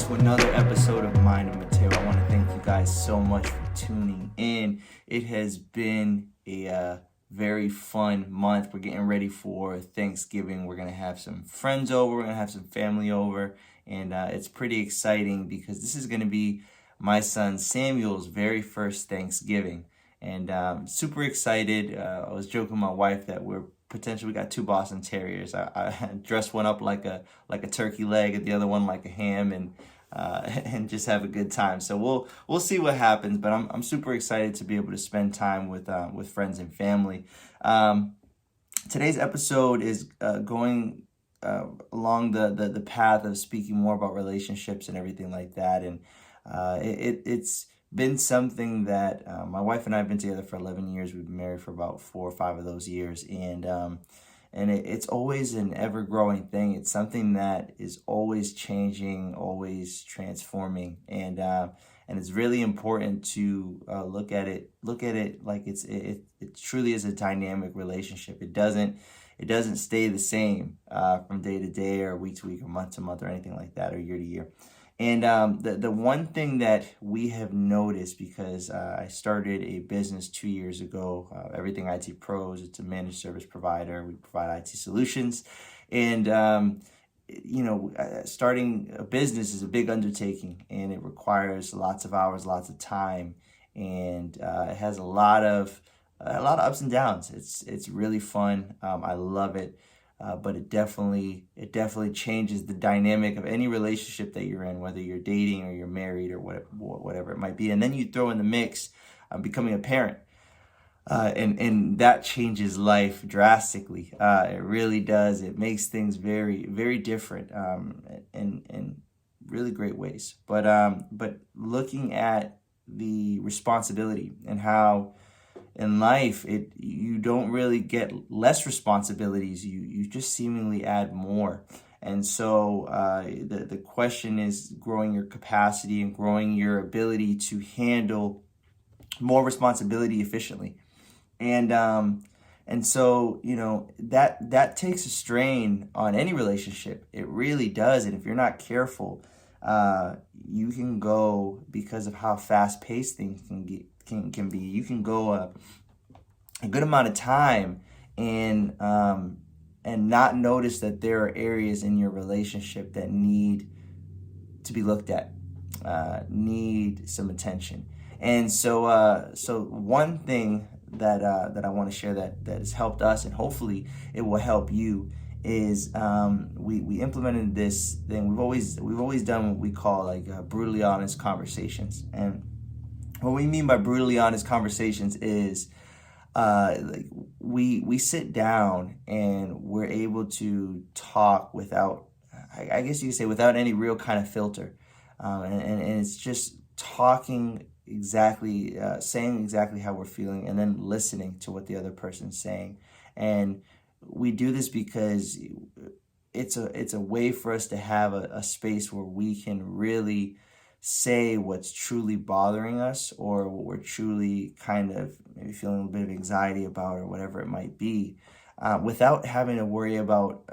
to another episode of Mind of Mateo. I want to thank you guys so much for tuning in. It has been a very fun month. We're getting ready for Thanksgiving. We're going to have some friends over. We're going to have some family over. And it's pretty exciting because this is going to be my son Samuel's very first Thanksgiving. And super excited. I was joking with my wife that we got two Boston Terriers. I dressed one up like a turkey leg and the other one like a ham, and and just have a good time. So we'll see what happens, but I'm super excited to be able to spend time with friends and family. Today's episode is going along the path of speaking more about relationships and everything like that, and it's been something that my wife and I have been together for 11 years. We've been married for about 4 or 5 of those years, and it's always an ever-growing thing. It's something that is always changing, always transforming, and it's really important to look at it like it truly is a dynamic relationship. It doesn't stay the same from day to day or week to week or month to month or anything like that, or year to year. And the one thing that we have noticed, because I started a business 2 years ago, Everything IT Pros. It's a managed service provider. We provide IT solutions. And, starting a business is a big undertaking, and it requires lots of hours, lots of time. And it has a lot of ups and downs. It's really fun. I love it. But it definitely changes the dynamic of any relationship that you're in, whether you're dating or you're married or whatever it might be. And then you throw in the mix becoming a parent, and that changes life drastically. It really does. It makes things very, very different in really great ways. But looking at the responsibility and how in life, you don't really get less responsibilities. You just seemingly add more. And so the question is growing your capacity and growing your ability to handle more responsibility efficiently. And so that takes a strain on any relationship. It really does. And if you're not careful, you can go, because of how fast paced things can be. You can go a good amount of time and not notice that there are areas in your relationship that need to be looked at, need some attention. And so one thing that I want to share that has helped us, and hopefully it will help you, is we implemented this thing. We've always done what we call brutally honest conversations. And what we mean by brutally honest conversations is we sit down and we're able to talk without, I guess you could say, without any real kind of filter, and it's just talking exactly, saying exactly how we're feeling, and then listening to what the other person's saying. And we do this because it's a way for us to have a space where we can really say what's truly bothering us, or what we're truly kind of maybe feeling a bit of anxiety about, or whatever it might be, without having to worry about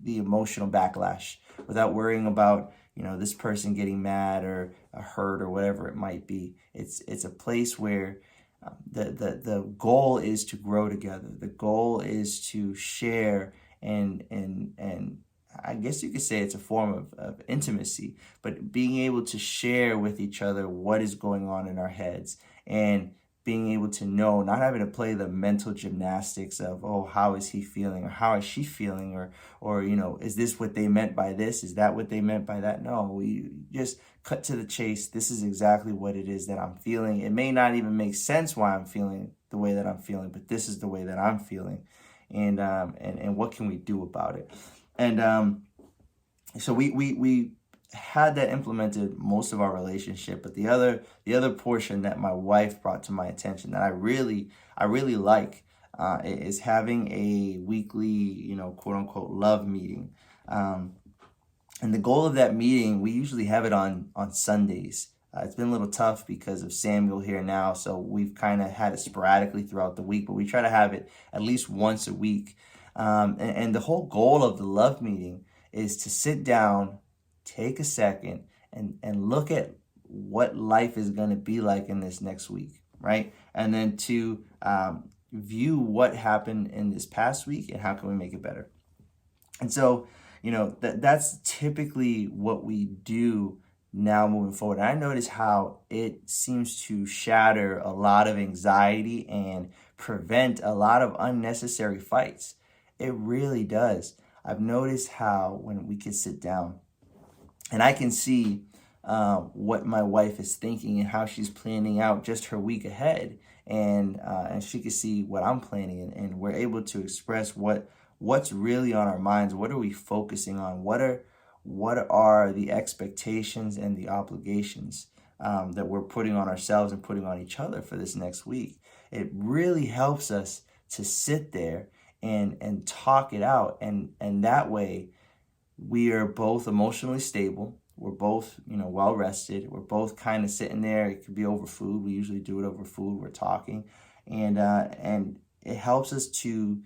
the emotional backlash, without worrying about this person getting mad or hurt or whatever it might be. It's a place where the goal is to grow together. The goal is to share and I guess you could say it's a form of intimacy, but being able to share with each other what is going on in our heads, and being able to know, not having to play the mental gymnastics of, oh, how is he feeling, or how is she feeling, or is this what they meant by this? Is that what they meant by that? No, we just cut to the chase. This is exactly what it is that I'm feeling. It may not even make sense why I'm feeling the way that I'm feeling, but this is the way that I'm feeling, and what can we do about it? And so we had that implemented most of our relationship. But the other portion that my wife brought to my attention that I really like is having a weekly, quote unquote, love meeting. And the goal of that meeting, we usually have it on Sundays. It's been a little tough because of Samuel here now, so we've kind of had it sporadically throughout the week, but we try to have it at least once a week. And the whole goal of the love meeting is to sit down, take a second, and look at what life is going to be like in this next week, right? And then to view what happened in this past week and how can we make it better. And so, that's typically what we do now moving forward. And I notice how it seems to shatter a lot of anxiety and prevent a lot of unnecessary fights. It really does. I've noticed how when we can sit down and I can see what my wife is thinking and how she's planning out just her week ahead, and she can see what I'm planning, and we're able to express what's really on our minds. What are we focusing on? What are the expectations and the obligations that we're putting on ourselves and putting on each other for this next week? It really helps us to sit there and talk it out, and that way we are both emotionally stable. We're both, well rested. We're both kind of sitting there. It could be over food. We usually do it over food. We're talking, and it helps us to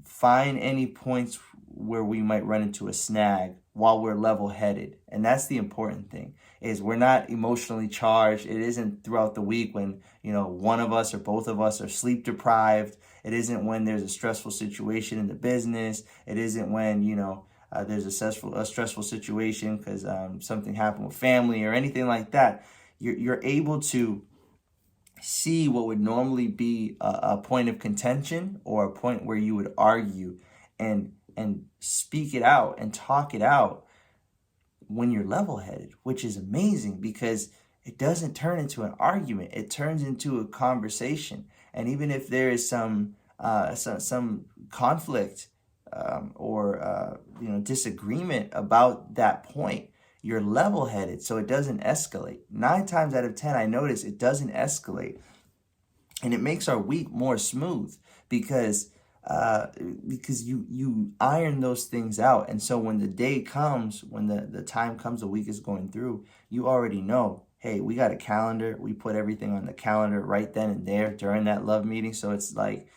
find any points where we might run into a snag while we're level-headed. And that's the important thing, is we're not emotionally charged. It isn't throughout the week when, one of us or both of us are sleep deprived. It isn't when there's a stressful situation in the business. It isn't when, there's a stressful situation because something happened with family or anything like that. You're able to see what would normally be a point of contention or a point where you would argue, and speak it out and talk it out when you're level-headed, which is amazing because it doesn't turn into an argument. It turns into a conversation. And even if there is some conflict or disagreement about that point, you're level-headed, so it doesn't escalate. 9 times out of 10, I notice it doesn't escalate, and it makes our week more smooth because you iron those things out. And so when the day comes, when the time comes, the week is going through, you already know, hey, we got a calendar. We put everything on the calendar right then and there during that love meeting. So it's like,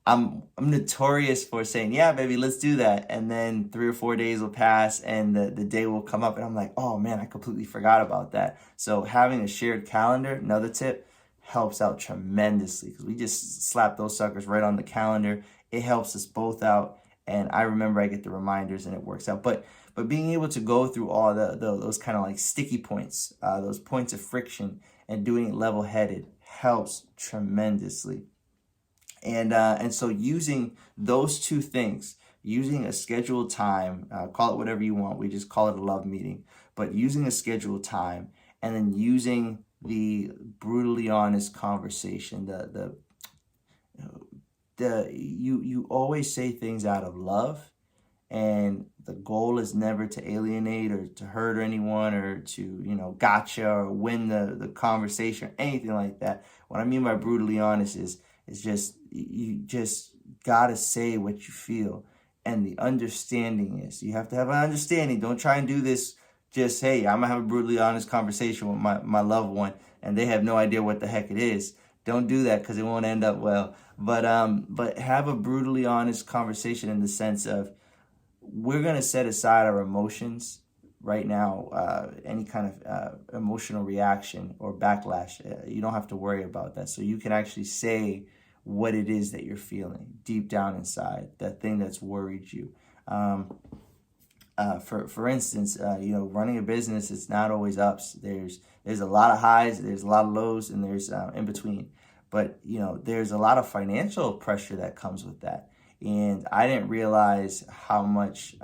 I'm notorious for saying, yeah, baby, let's do that. And then 3 or 4 days will pass and the day will come up and I'm like, oh man, I completely forgot about that. So having a shared calendar, another tip, helps out tremendously because we just slap those suckers right on the calendar. It helps us both out. And I remember I get the reminders and it works out. But being able to go through all those kind of like sticky points, those points of friction, and doing it level-headed helps tremendously. And so using those two things, using a scheduled time, call it whatever you want. We just call it a love meeting. But using a scheduled time and then using the brutally honest conversation, you always say things out of love, and the goal is never to alienate or to hurt anyone or to gotcha or win the conversation or anything like that. What I mean by brutally honest is just you just gotta say what you feel, and the understanding is you have to have an understanding. Don't try and do this just, hey, I'm gonna have a brutally honest conversation with my loved one and they have no idea what the heck it is. Don't do that because it won't end up well. But have a brutally honest conversation in the sense of, we're gonna set aside our emotions right now. Any kind of emotional reaction or backlash, you don't have to worry about that. So you can actually say what it is that you're feeling deep down inside, that thing that's worried you. For instance, running a business, it's not always ups. There's a lot of highs, there's a lot of lows, and there's in between. But there's a lot of financial pressure that comes with that, and I didn't realize how much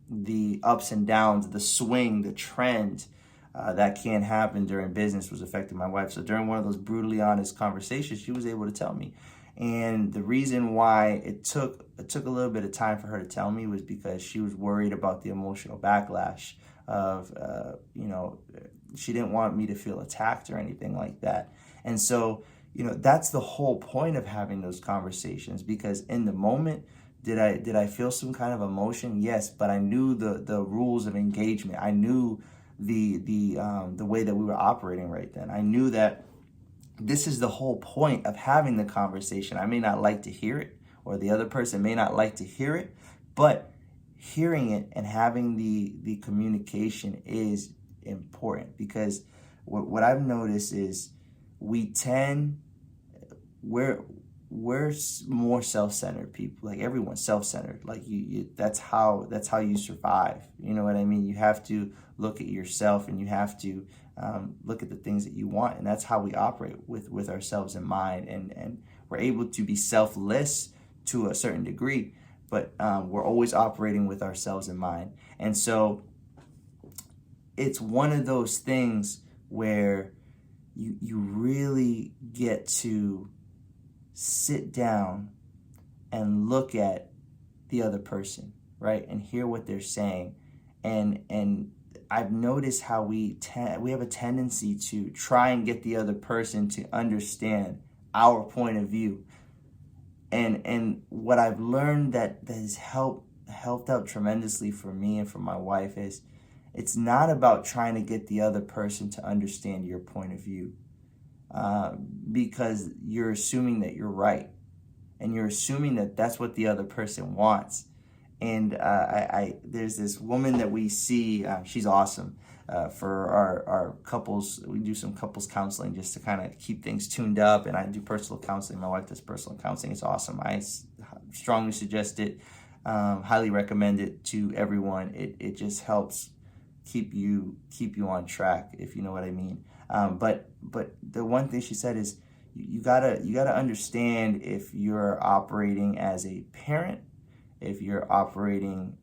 the ups and downs, the swing, the trend that can happen during business was affecting my wife. So during one of those brutally honest conversations, she was able to tell me. And the reason why it took a little bit of time for her to tell me was because she was worried about the emotional backlash of, she didn't want me to feel attacked or anything like that. And so, that's the whole point of having those conversations, because in the moment, did I feel some kind of emotion? Yes, but I knew the rules of engagement. I knew the way that we were operating right then. I knew that this is the whole point of having the conversation. I may not like to hear it, or the other person may not like to hear it, but hearing it and having the communication is important, because what I've noticed is we tend we're we're more self-centered people. Like, everyone's self-centered. Like, that's how you survive. You know what I mean? You have to look at yourself, and you have to look at the things that you want, and that's how we operate with ourselves in mind. And we're able to be selfless to a certain degree, but we're always operating with ourselves in mind. And so it's one of those things where you really get to sit down and look at the other person, right? And hear what they're saying. And I've noticed how we have a tendency to try and get the other person to understand our point of view. And what I've learned that has helped out tremendously for me and for my wife is, it's not about trying to get the other person to understand your point of view, because you're assuming that you're right, and you're assuming that that's what the other person wants. And there's this woman that we see, she's awesome. For our couples, we do some couples counseling just to kind of keep things tuned up, and I do personal counseling. My wife does personal counseling. It's awesome. I strongly suggest it, highly recommend it to everyone. It just helps keep you on track, if you know what I mean. But the one thing she said is, you gotta understand if you're operating as a parent, if you're operating,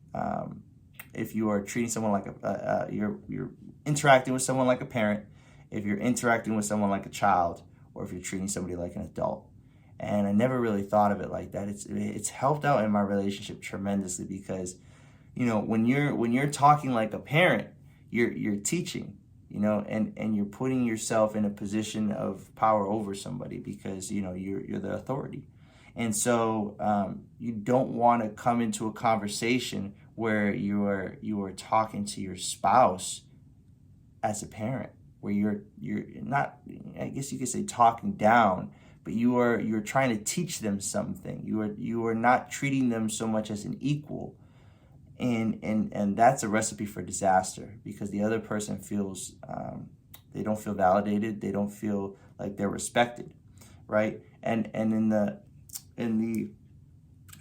if you are treating someone like you're interacting with someone like a parent, if you're interacting with someone like a child, or if you're treating somebody like an adult. And I never really thought of it like that. It's helped out in my relationship tremendously, because when you're talking like a parent, you're teaching, and you're putting yourself in a position of power over somebody, because you're the authority. And so you don't want to come into a conversation where you are talking to your spouse as a parent, where you're not, I guess you could say, talking down, but you're trying to teach them something. You are not treating them so much as an equal. And that's a recipe for disaster, because the other person feels, they don't feel validated, they don't feel like they're respected, right? And in the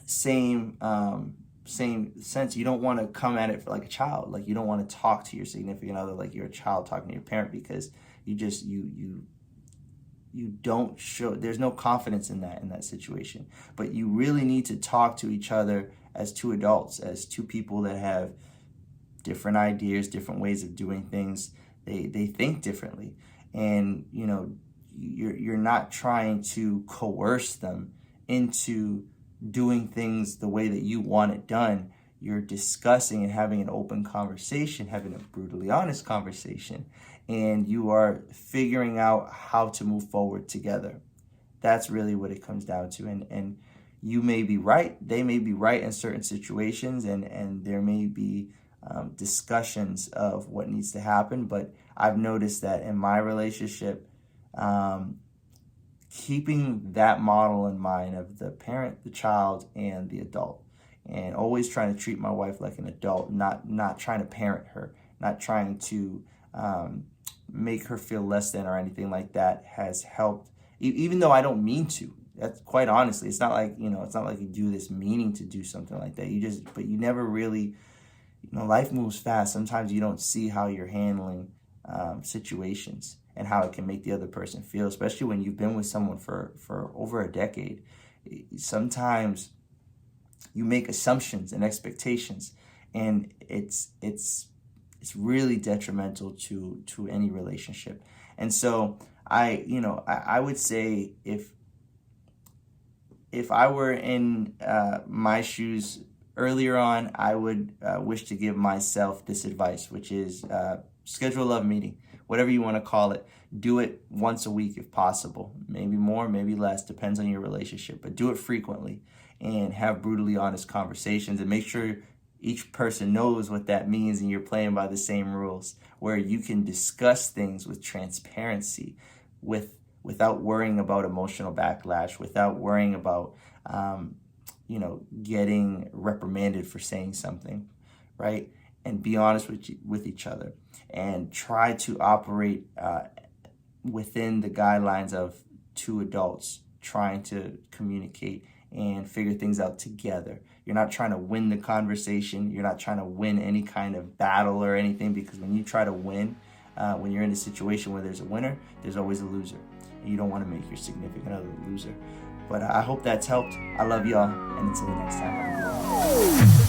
same sense, you don't want to come at it like a child. Like, you don't want to talk to your significant other like you're a child talking to your parent, because you don't show, there's no confidence in that situation. But you really need to talk to each other as two adults, as two people that have different ideas, different ways of doing things. They think differently, and you're not trying to coerce them into doing things the way that you want it done. You're discussing and having an open conversation, having a brutally honest conversation, and you are figuring out how to move forward together. That's really what it comes down to. And you may be right, they may be right in certain situations, and there may be discussions of what needs to happen. But I've noticed that in my relationship, keeping that model in mind of the parent, the child, and the adult, and always trying to treat my wife like an adult, not trying to parent her, not trying to make her feel less than or anything like that, has helped, even though I don't mean to. That's quite honestly, it's not like you do this meaning to do something like that. But you never really, life moves fast. Sometimes you don't see how you're handling situations and how it can make the other person feel, especially when you've been with someone for over a decade. Sometimes you make assumptions and expectations, and it's really detrimental to any relationship. And so I would say, if I were in my shoes earlier on, I would wish to give myself this advice, which is schedule a love meeting, whatever you want to call it. Do it once a week if possible, maybe more, maybe less, depends on your relationship, but do it frequently and have brutally honest conversations, and make sure each person knows what that means, and you're playing by the same rules, where you can discuss things with transparency, without worrying about emotional backlash, without worrying about getting reprimanded for saying something, right? and be honest with each other, and try to operate within the guidelines of two adults trying to communicate and figure things out together. You're not trying to win the conversation. You're not trying to win any kind of battle or anything, because when you try to win, when you're in a situation where there's a winner, there's always a loser. And you don't want to make your significant other the loser. But I hope that's helped. I love y'all, and until the next time.